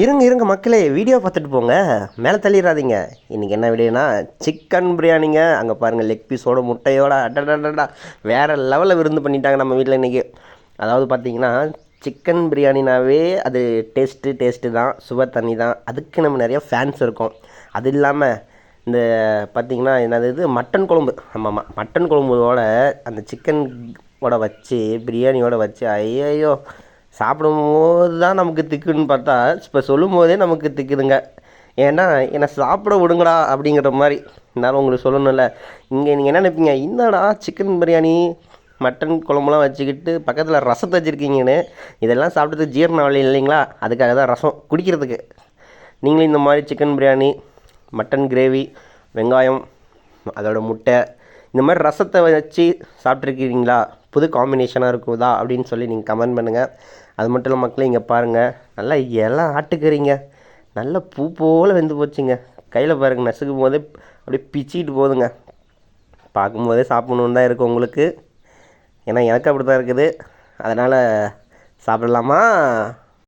இருங்க மக்களே, வீடியோ பார்த்துட்டு போங்க, மேலே தள்ளிடாதீங்க. இன்றைக்கி என்ன வீடியோனா சிக்கன் பிரியாணிங்க. அங்கே பாருங்கள், லெக் பீஸோட முட்டையோட அடடடா வேறு லெவலில் விருந்து பண்ணிட்டாங்க நம்ம வீட்டில் இன்றைக்கி. அதாவது பார்த்திங்கன்னா சிக்கன் பிரியாணினாவே அது டேஸ்ட்டு தான், சுவை தண்ணி தான். அதுக்கு நம்ம நிறையா ஃபேன்ஸ் இருக்கும். அது இல்லாமல் இந்த பார்த்திங்கன்னா என்னது இது மட்டன் குழம்பு. ஆமாம், மட்டன் குழம்போட அந்த சிக்கனோட வச்சு பிரியாணியோட வச்சு ஐயையோ, சாப்பிடும்போது தான் நமக்கு திக்குன்னு பார்த்தா இப்போ சொல்லும் போதே நமக்கு திக்குதுங்க. ஏன்னா என்னை சாப்பிட விடுங்கடா அப்படிங்கிற மாதிரி. இருந்தாலும் உங்களுக்கு சொல்லணும்ல. இங்கே நீங்கள் என்ன நினைப்பீங்க, என்னடா சிக்கன் பிரியாணி மட்டன் குழம்புலாம் வச்சுக்கிட்டு பக்கத்தில் ரசத்தை வச்சுருக்கீங்கன்னு. இதெல்லாம் சாப்பிட்டது ஜீரணம் ஆகலை இல்லைங்களா, அதுக்காக தான் ரசம் குடிக்கிறதுக்கு. நீங்களும் இந்த மாதிரி சிக்கன் பிரியாணி, மட்டன் கிரேவி, வெங்காயம், அதோட முட்டை, இந்த மாதிரி ரசத்தை வச்சு சாப்பிட்ருக்கீங்களா? புது காம்பினேஷனாக இருக்குதா அப்படின்னு சொல்லி நீங்கள் கமெண்ட் பண்ணுங்கள். அது மட்டும் இல்லை மக்களே, இங்கே பாருங்கள், நல்லா எல்லாம் ஆட்டுக்கறிங்க, நல்லா பூ போல் வெந்து போச்சுங்க. கையில் பாருங்கள், நசுக்கும் போதே அப்படியே பிச்சிக்கிட்டு போகுதுங்க. பார்க்கும்போதே சாப்பிட்ணுன்னு தான் இருக்குது உங்களுக்கு. ஏன்னா எனக்கு அப்படி தான் இருக்குது. அதனால் சாப்பிடலாமா?